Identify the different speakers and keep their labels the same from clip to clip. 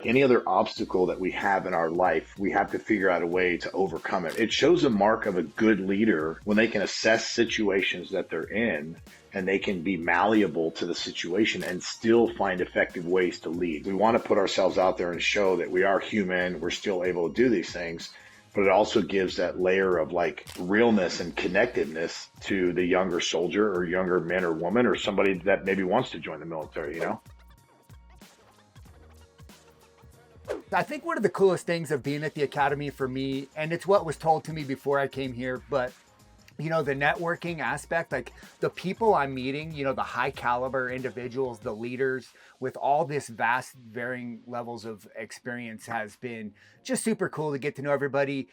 Speaker 1: any other obstacle that we have in our life, we have to figure out a way to overcome it. It shows a mark of a good leader when they can assess situations that they're in and they can be malleable to the situation and still find effective ways to lead. We want to put ourselves out there and show that we are human, we're still able to do these things, but it also gives that layer of like realness and connectedness to the younger soldier or younger man or woman or somebody that maybe wants to join the military, you know?
Speaker 2: I think one of the coolest things of being at the academy for me, and it's what was told to me before I came here, but the networking aspect, like the people I'm meeting, the high caliber individuals, the leaders with all this vast varying levels of experience has been just super cool to get to know everybody.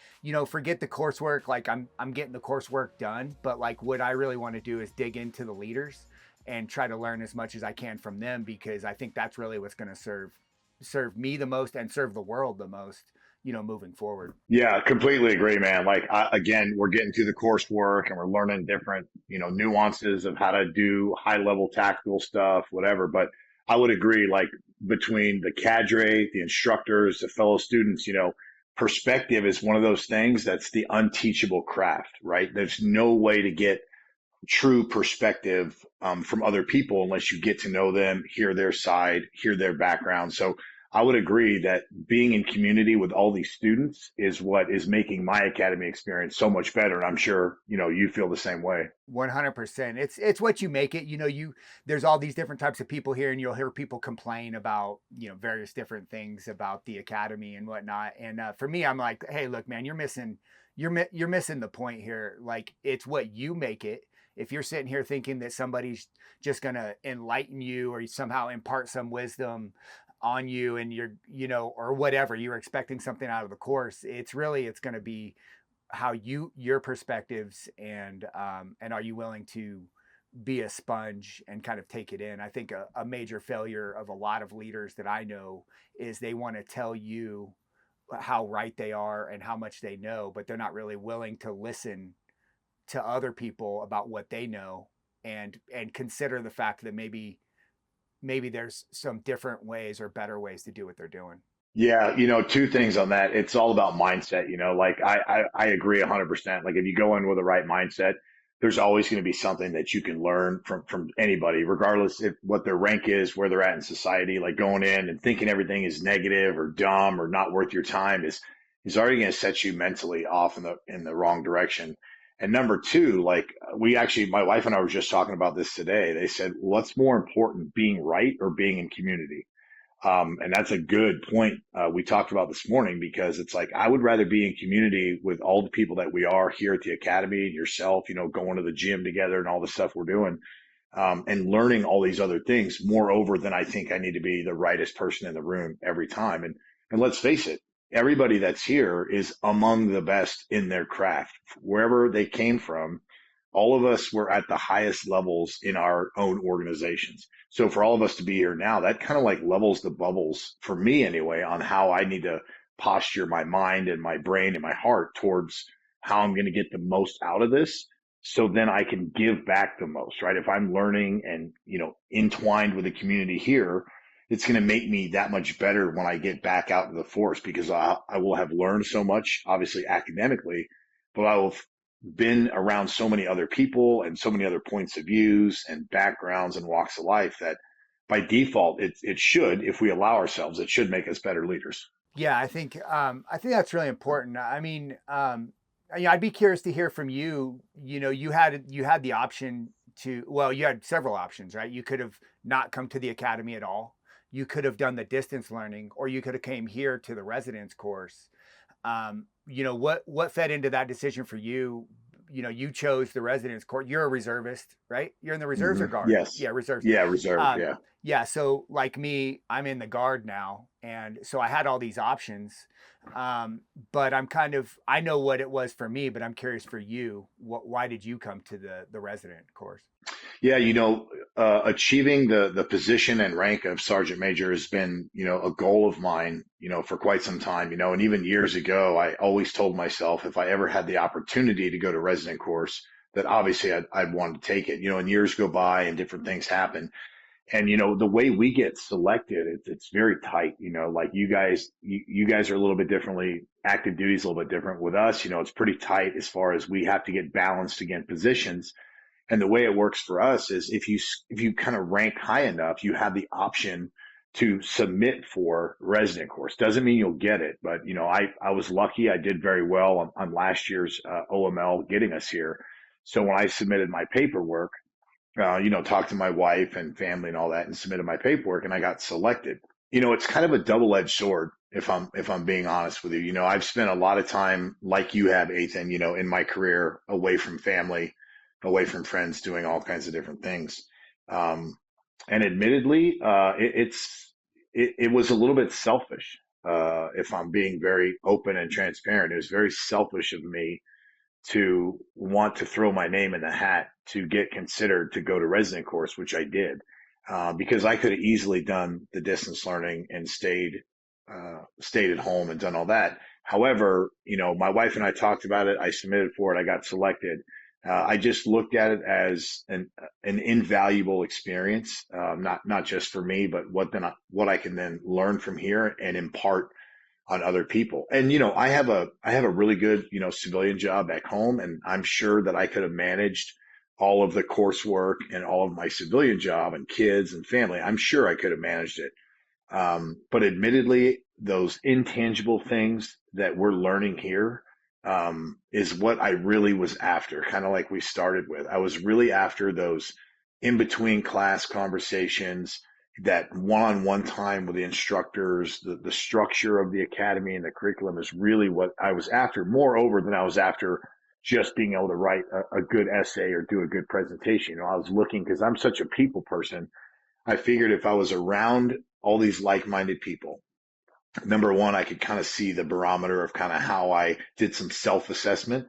Speaker 2: Forget the coursework, like I'm getting the coursework done, but like what I really want to do is dig into the leaders and try to learn as much as I can from them, because I think that's really what's going to serve me the most and serve the world the most, moving forward.
Speaker 1: Yeah, completely agree, man. Like, again, we're getting through the coursework and we're learning different, nuances of how to do high level tactical stuff, whatever. But I would agree, like, between the cadre, the instructors, the fellow students, perspective is one of those things that's the unteachable craft, right? There's no way to get true perspective from other people unless you get to know them, hear their side, hear their background. So I would agree that being in community with all these students is what is making my academy experience so much better. And I'm sure, you feel the same way.
Speaker 2: 100%. It's what you make it. There's all these different types of people here, and you'll hear people complain about various different things about the academy and whatnot. And for me, I'm like, hey, look, man, you're missing the point here. Like, it's what you make it. If you're sitting here thinking that somebody's just going to enlighten you or somehow impart some wisdom on you and or whatever, you're expecting something out of the course, it's going to be how your perspectives and are you willing to be a sponge and kind of take it in. I think a major failure of a lot of leaders that I know is they want to tell you how right they are and how much they know, but they're not really willing to listen to other people about what they know and consider the fact that maybe there's some different ways or better ways to do what they're doing.
Speaker 1: Yeah, two things on that. It's all about mindset, like I agree 100%. Like if you go in with the right mindset, there's always going to be something that you can learn from anybody, regardless if what their rank is, where they're at in society. Like going in and thinking everything is negative or dumb or not worth your time is already going to set you mentally off in the wrong direction. And number two, like my wife and I were just talking about this today. They said, what's more important, being right or being in community? And that's a good point we talked about this morning, because it's like I would rather be in community with all the people that we are here at the academy and yourself, going to the gym together and all the stuff we're doing, and learning all these other things, moreover than I think I need to be the rightest person in the room every time. And let's face it, everybody that's here is among the best in their craft, wherever they came from. All of us were at the highest levels in our own organizations. So for all of us to be here now, that kind of like levels the bubbles for me anyway, on how I need to posture my mind and my brain and my heart towards how I'm going to get the most out of this. So then I can give back the most, right? If I'm learning and, entwined with the community here, it's going to make me that much better when I get back out in the force, because I will have learned so much, obviously academically, but I will have been around so many other people and so many other points of views and backgrounds and walks of life that by default, it should, if we allow ourselves, it should make us better leaders.
Speaker 2: Yeah, I think that's really important. I mean, I'd be curious to hear from you. You had the option to, well, you had several options, right? You could have not come to the academy at all. You could have done the distance learning, or you could have came here to the residence course. What fed into that decision for you? You chose the residence course. You're a reservist, right? You're in the reserves or guard?
Speaker 1: Yes.
Speaker 2: Yeah, reserves.
Speaker 1: Yeah. Reserve. Yeah.
Speaker 2: Yeah. So like me, I'm in the guard now. And so I had all these options. But I know what it was for me, but I'm curious for you. Why did you come to the resident course?
Speaker 1: Yeah, achieving the position and rank of sergeant major has been, a goal of mine, for quite some time, and even years ago, I always told myself if I ever had the opportunity to go to resident course, that obviously I'd want to take it, and years go by and different things happen. And the way we get selected, it's very tight. Like you guys are a little bit differently. Active duty is a little bit different with us. It's pretty tight as far as we have to get balanced against positions. And the way it works for us is if you kind of rank high enough, you have the option to submit for resident course. Doesn't mean you'll get it, but I was lucky. I did very well on last year's OML getting us here. So when I submitted my paperwork, talked to my wife and family and all that and submitted my paperwork and I got selected. It's kind of a double-edged sword if I'm being honest with you. I've spent a lot of time like you have, Athan, in my career away from family, away from friends, doing all kinds of different things. Um, and admittedly, it was a little bit selfish. If I'm being very open and transparent, it was very selfish of me to want to throw my name in the hat to get considered to go to resident course, which I did, because I could have easily done the distance learning and stayed at home and done all that. However, my wife and I talked about it. I submitted for it. I got selected. I just looked at it as an invaluable experience, not just for me, but what I can then learn from here and impart on other people. And I have a really good, civilian job back home, and I'm sure that I could have managed all of the coursework and all of my civilian job and kids and family. I'm sure I could have managed it. But admittedly, those intangible things that we're learning here is what I really was after, kind of like we started with. I was really after those in between class conversations, that one-on-one time with the instructors, the structure of the academy and the curriculum is really what I was after, moreover than I was after just being able to write a good essay or do a good presentation. I was looking, because I'm such a people person, I figured if I was around all these like-minded people, number one, I could kind of see the barometer of kind of how I did some self-assessment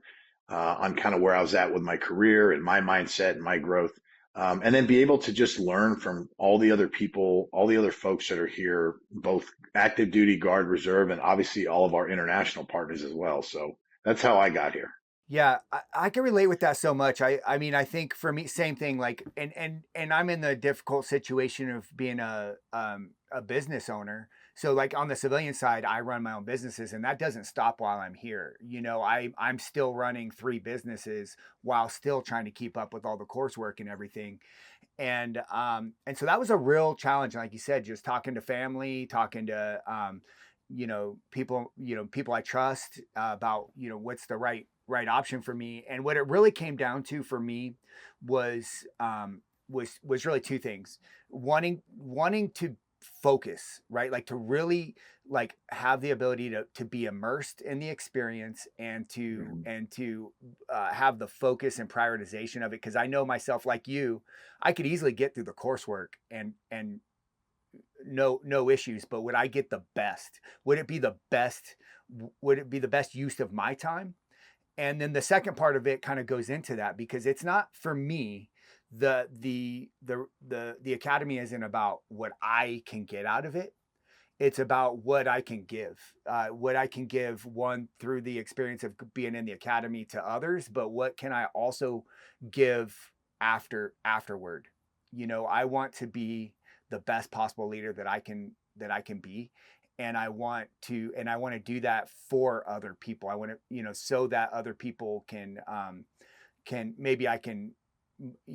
Speaker 1: on kind of where I was at with my career and my mindset and my growth. And then be able to just learn from all the other people, all the other folks that are here, both active duty, guard, reserve, and obviously all of our international partners as well. So that's how I got here.
Speaker 2: Yeah, I can relate with that so much. I mean, I think for me, same thing. Like, and I'm in the difficult situation of being a business owner. So, like on the civilian side, I run my own businesses, and that doesn't stop while I'm here. I'm still running three businesses while still trying to keep up with all the coursework and everything. And so that was a real challenge. Like you said, just talking to family, talking to people I trust about what's the right option for me. And what it really came down to for me was was really two things: wanting to focus, right? Like to really like have the ability to be immersed in the experience and to
Speaker 1: Mhm.
Speaker 2: have the focus and prioritization of it, because I know myself, like you, I could easily get through the coursework and no issues, but would I get the best? Would it be the best use of my time? And then the second part of it kind of goes into that, because it's not for me, the academy isn't about what I can get out of it. It's about what I can give, what I can give, one, through the experience of being in the academy, to others, but what can I also give afterward? I want to be the best possible leader that I can be, and I want to do that for other people. I want to, so that other people can maybe I can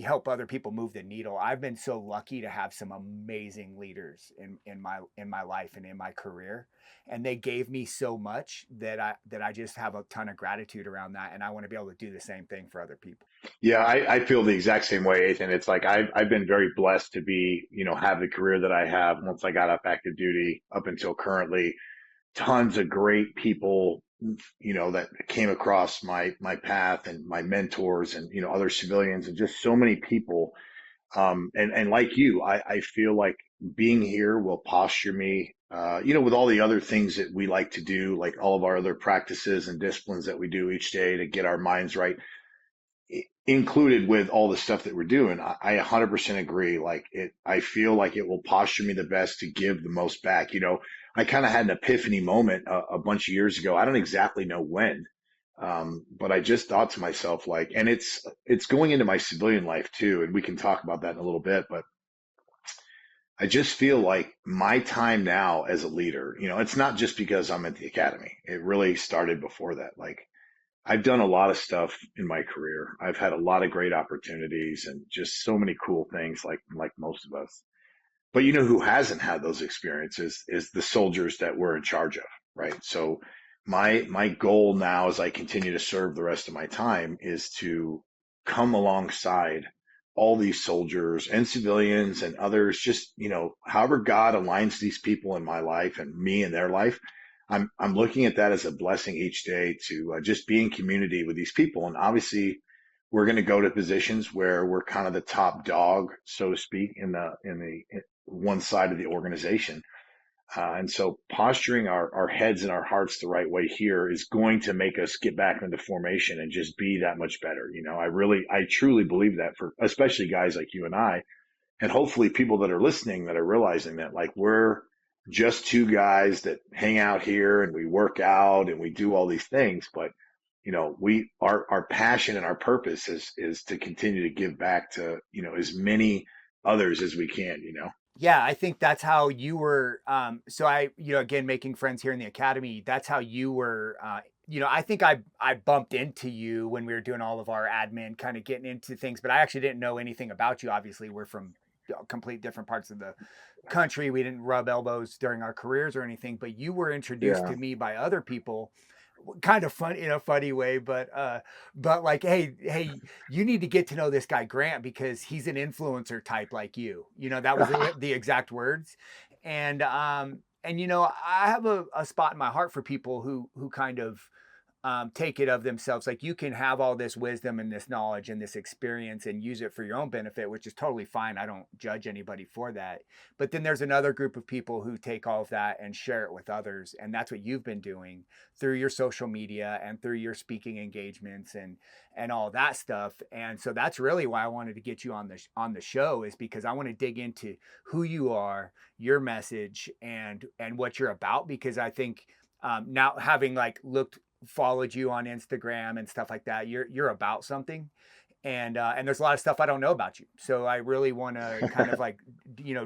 Speaker 2: help other people move the needle. I've been so lucky to have some amazing leaders in my life and in my career, and they gave me so much that I just have a ton of gratitude around that, and I want to be able to do the same thing for other people.
Speaker 1: Yeah, I feel the exact same way, Ethan. It's like I've been very blessed to be, have the career that I have once I got up active duty up until currently. Tons of great people, that came across my path, and my mentors, and other civilians, and just so many people. And like you, I feel like being here will posture me, with all the other things that we like to do, like all of our other practices and disciplines that we do each day to get our minds right, included with all the stuff that we're doing. I 100% agree. Like I feel like it will posture me the best to give the most back. I kind of had an epiphany moment a bunch of years ago. I don't exactly know when, but I just thought to myself, like, and it's going into my civilian life too, and we can talk about that in a little bit. But I just feel like my time now as a leader, it's not just because I'm at the academy. It really started before that. Like I've done a lot of stuff in my career. I've had a lot of great opportunities and just so many cool things like most of us. But who hasn't had those experiences is the soldiers that we're in charge of, right? So my goal now as I continue to serve the rest of my time is to come alongside all these soldiers and civilians and others, just, however God aligns these people in my life and me in their life. I'm looking at that as a blessing each day to just be in community with these people. And obviously, we're going to go to positions where we're kind of the top dog, so to speak, in one side of the organization. And so posturing our heads and our hearts the right way here is going to make us get back into formation and just be that much better. I truly believe that for especially guys like you and I, and hopefully people that are listening that are realizing that like we're just two guys that hang out here and we work out and we do all these things, but our passion and our purpose is to continue to give back to as many others as we can.
Speaker 2: Yeah, I think that's how you were. So I, again, making friends here in the academy. That's how you were. I think I bumped into you when we were doing all of our admin, kind of getting into things, but I actually didn't know anything about you. Obviously, we're from complete different parts of the country. We didn't rub elbows during our careers or anything, but you were introduced
Speaker 1: Yeah.
Speaker 2: to me by other people, kind of fun in a funny way, but like, hey, you need to get to know this guy Grant because he's an influencer type like you. That was the exact words. And I have a spot in my heart for people who kind of take it of themselves. Like you can have all this wisdom and this knowledge and this experience and use it for your own benefit, which is totally fine. I don't judge anybody for that. But then there's another group of people who take all of that and share it with others. And that's what you've been doing through your social media and through your speaking engagements and all that stuff. And so that's really why I wanted to get you on the show, is because I want to dig into who you are, your message, and what you're about. Because I think now, having like followed you on Instagram and stuff like that, you're about something. And there's a lot of stuff I don't know about you. So I really want to kind of like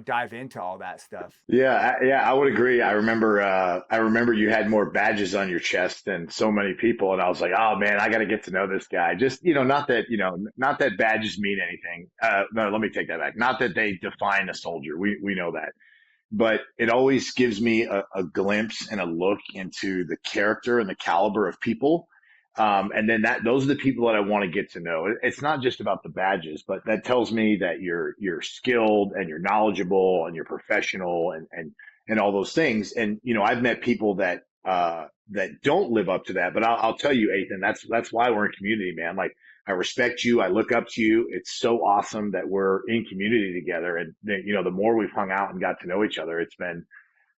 Speaker 2: dive into all that stuff.
Speaker 1: Yeah, I would agree. I remember you had more badges on your chest than so many people, and I was like, oh man, I got to get to know this guy. Just not that badges mean anything. No, let me take that back. Not that they define a soldier. We know that, but it always gives me a glimpse and a look into the character and the caliber of people. And then those are the people that I want to get to know. It's not just about the badges, but that tells me that you're skilled and you're knowledgeable and you're professional and all those things. And I've met people that don't live up to that. But I'll tell you, Ethan, that's why we're in community, man. Like I respect you. I look up to you. It's so awesome that we're in community together. And the more we've hung out and got to know each other, it's been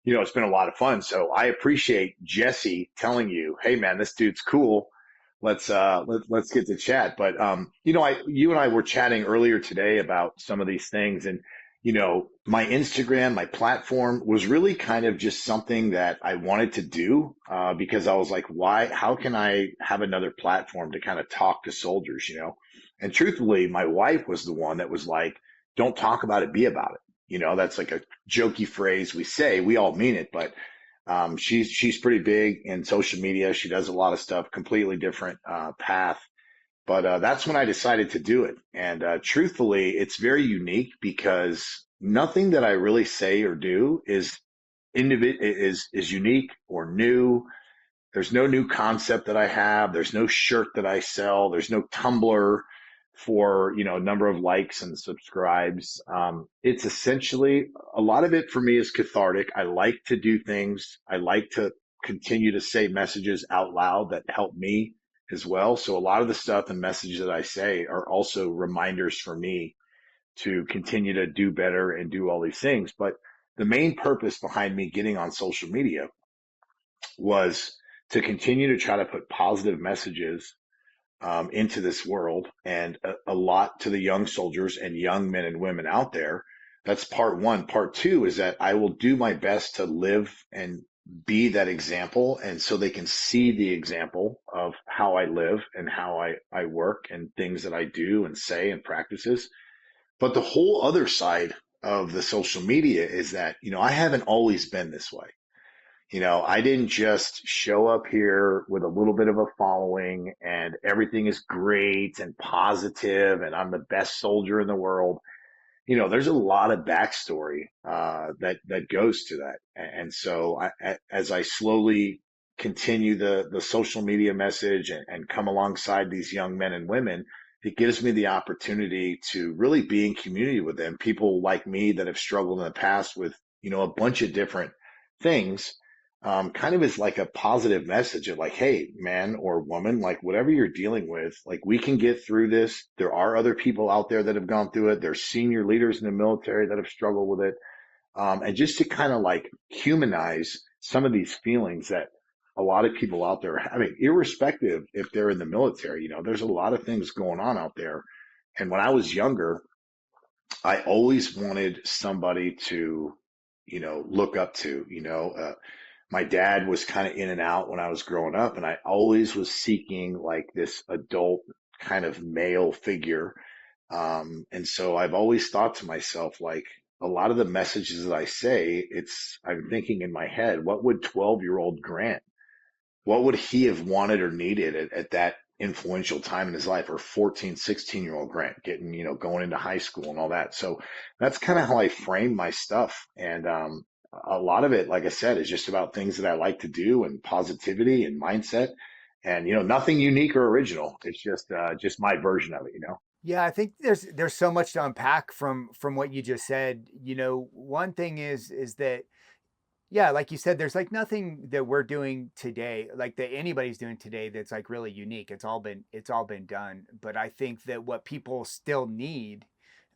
Speaker 1: a lot of fun. So I appreciate Jesse telling you, hey man, this dude's cool. Let's get to chat. But you and I were chatting earlier today about some of these things, and my Instagram, my platform was really kind of just something that I wanted to do because I was like, why? How can I have another platform to kind of talk to soldiers? And truthfully, my wife was the one that was like, don't talk about it, be about it. That's like a jokey phrase we say. We all mean it, but she's pretty big in social media. She does a lot of stuff, completely different path. But that's when I decided to do it. And truthfully, it's very unique because nothing that I really say or do is unique or new. There's no new concept that I have. There's no shirt that I sell. There's no Tumblr for, number of likes and subscribes. It's essentially a lot of it for me is cathartic. I like to do things. I like to continue to say messages out loud that help me as well. So a lot of the stuff and messages that I say are also reminders for me to continue to do better and do all these things. But the main purpose behind me getting on social media was to continue to try to put positive messages into this world and a lot to the young soldiers and young men and women out there. That's part one. Part two is that I will do my best to live and be that example. And so they can see the example of how I live and how I work and things that I do and say and practices. But the whole other side of the social media is that, I haven't always been this way. I didn't just show up here with a little bit of a following and everything is great and positive and I'm the best soldier in the world. There's a lot of backstory that goes to that. And so as I slowly continue the social media message and come alongside these young men and women, it gives me the opportunity to really be in community with them. People like me that have struggled in the past with, a bunch of different things, kind of is like a positive message of like, hey, man or woman, like whatever you're dealing with, like we can get through this. There are other people out there that have gone through it. There's senior leaders in the military that have struggled with it. And just to kind of like humanize some of these feelings that a lot of people out there are having, irrespective if they're in the military, there's a lot of things going on out there. And when I was younger, I always wanted somebody to, look up to, my dad was kind of in and out when I was growing up, and I always was seeking like this adult kind of male figure. And so I've always thought to myself, like a lot of the messages that I say, I'm thinking in my head, what would 12-year-old Grant, what would he have wanted or needed at that influential time in his life, or 14, 16-year-old Grant getting, going into high school and all that. So that's kind of how I frame my stuff. And, a lot of it, like I said, is just about things that I like to do and positivity and mindset and, nothing unique or original. It's just my version of it.
Speaker 2: Yeah, I think there's so much to unpack from what you just said. One thing is that, yeah, like you said, there's like nothing that we're doing today, like that anybody's doing today that's like really unique. It's all been done. But I think that what people still need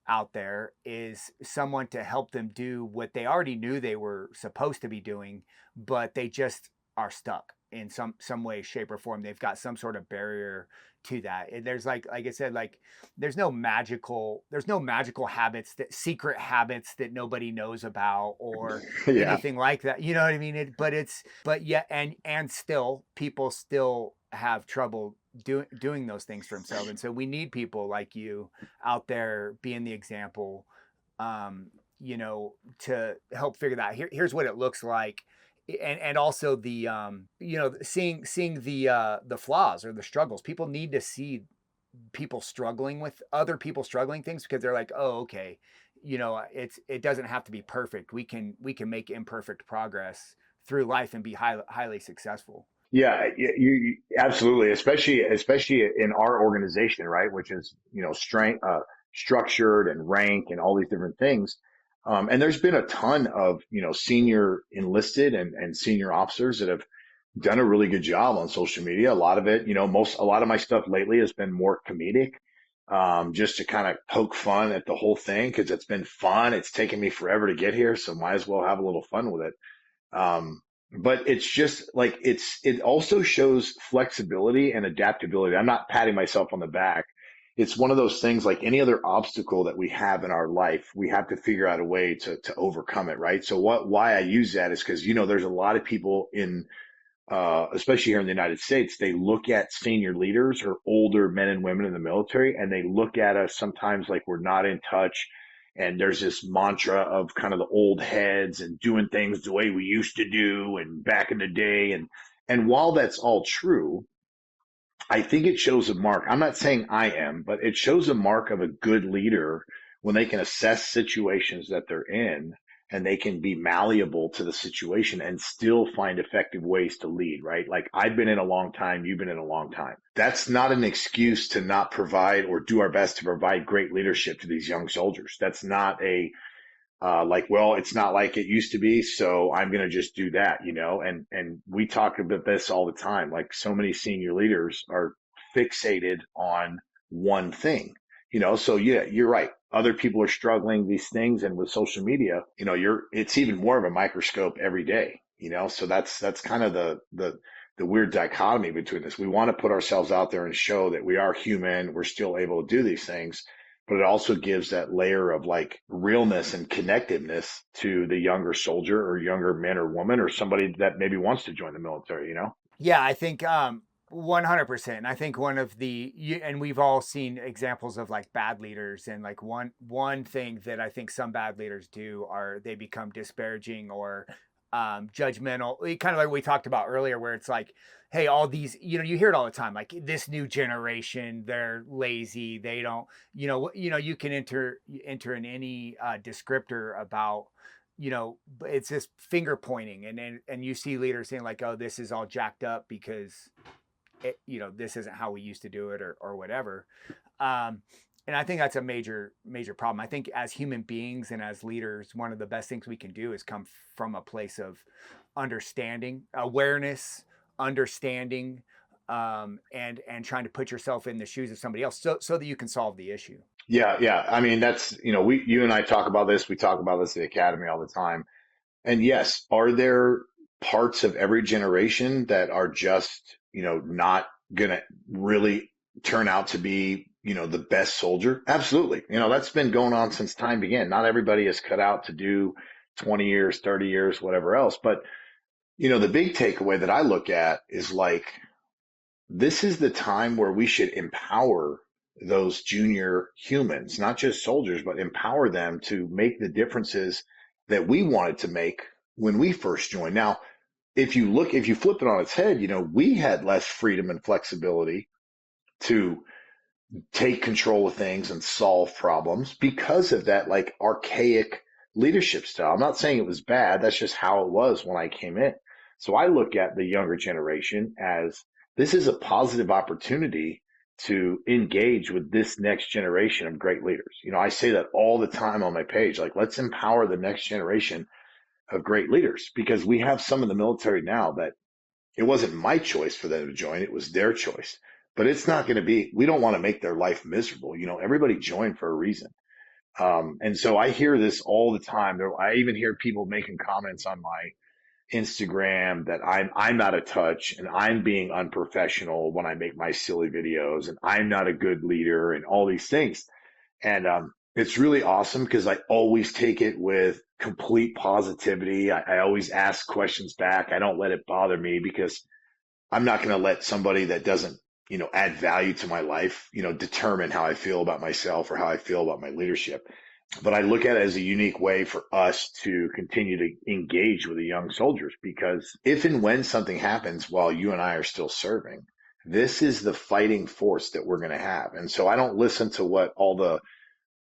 Speaker 2: out there is someone to help them do what they already knew they were supposed to be doing, but they just are stuck in some way, shape, or form. They've got some sort of barrier to that. And there's like I said, like there's no magical habits, that secret habits that nobody knows about or
Speaker 1: Yeah.
Speaker 2: anything like that. You know what I mean? But yeah, and still people still have trouble doing those things for themselves. And so we need people like you out there being the example, um, to help figure that. Here's what it looks like. And also seeing the flaws or the struggles. People need to see people struggling with other people struggling things, because they're like, oh, okay, it doesn't have to be perfect. We can make imperfect progress through life and be highly successful.
Speaker 1: Yeah, you absolutely, especially in our organization, right? Which is, strength, structured and rank and all these different things. And there's been a ton of, senior enlisted and senior officers that have done a really good job on social media. A lot of it, a lot of my stuff lately has been more comedic, just to kind of poke fun at the whole thing because it's been fun. It's taken me forever to get here, so might as well have a little fun with it. Um, but it's just like it also shows flexibility and adaptability. I'm not patting myself on the back. It's one of those things like any other obstacle that we have in our life, we have to figure out a way to overcome it, right? So why I use that is because, there's a lot of people especially here in the United States, they look at senior leaders or older men and women in the military, and they look at us sometimes like we're not in touch. And there's this mantra of kind of the old heads and doing things the way we used to do and back in the day. And while that's all true, I think it shows a mark. I'm not saying I am, but it shows a mark of a good leader when they can assess situations that they're in and they can be malleable to the situation and still find effective ways to lead, right? Like I've been in a long time, you've been in a long time. That's not an excuse to not provide or do our best to provide great leadership to these young soldiers. That's not like, well, it's not like it used to be, so I'm going to just do that, and we talk about this all the time. Like so many senior leaders are fixated on one thing, so yeah, you're right. Other people are struggling these things. And with social media, it's even more of a microscope every day, so that's kind of the weird dichotomy between this. We want to put ourselves out there and show that we are human. We're still able to do these things, but it also gives that layer of like realness and connectiveness to the younger soldier or younger man or woman or somebody that maybe wants to join the military.
Speaker 2: Yeah, I think 100%. I think one of the and we've all seen examples of like bad leaders, and like one thing that I think some bad leaders do are they become disparaging or judgmental, kind of like we talked about earlier, where it's like, hey, all these, you hear it all the time, like this new generation, they're lazy, they don't, you can enter in any descriptor about, it's just finger pointing, and you see leaders saying like, oh, this is all jacked up because this isn't how we used to do it, or whatever. Um, and I think that's a major problem. I think as human beings and as leaders, one of the best things we can do is come from a place of understanding, awareness, understanding, and trying to put yourself in the shoes of somebody else, so that you can solve the issue.
Speaker 1: Yeah, yeah. I mean, that's, you and I talk about this. We talk about this at the academy all the time. And yes, are there parts of every generation that are just, not gonna really turn out to be, the best soldier? Absolutely. That's been going on since time began. Not everybody is cut out to do 20 years, 30 years, whatever else. But, the big takeaway that I look at is like, this is the time where we should empower those junior humans, not just soldiers, but empower them to make the differences that we wanted to make when we first joined. Now, if you flip it on its head, we had less freedom and flexibility to take control of things and solve problems because of that like archaic leadership style. I'm not saying it was bad. That's just how it was when I came in. So I look at the younger generation as this is a positive opportunity to engage with this next generation of great leaders. I say that all the time on my page, like let's empower the next generation of great leaders because we have some in the military now that it wasn't my choice for them to join. It was their choice. But it's not going to be, we don't want to make their life miserable. Everybody joined for a reason. And so I hear this all the time. I even hear people making comments on my Instagram that I'm out of touch and I'm being unprofessional when I make my silly videos and I'm not a good leader and all these things. And it's really awesome because I always take it with complete positivity. I always ask questions back. I don't let it bother me because I'm not going to let somebody that doesn't, add value to my life, determine how I feel about myself or how I feel about my leadership. But I look at it as a unique way for us to continue to engage with the young soldiers because if and when something happens while you and I are still serving, this is the fighting force that we're going to have. And so I don't listen to what all the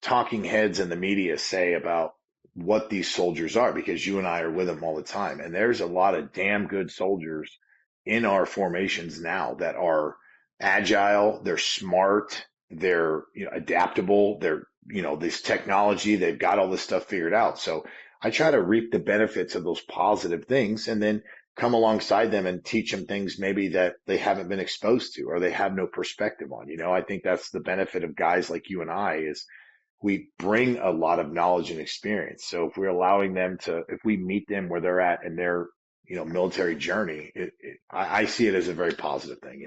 Speaker 1: talking heads in the media say about what these soldiers are because you and I are with them all the time. And there's a lot of damn good soldiers in our formations now that are agile, they're smart, they're adaptable, they're this technology, they've got all this stuff figured out. So I try to reap the benefits of those positive things and then come alongside them and teach them things maybe that they haven't been exposed to or they have no perspective on. I think that's the benefit of guys like you and I is we bring a lot of knowledge and experience. So if we're allowing them if we meet them where they're at in their, military journey, I see it as a very positive thing.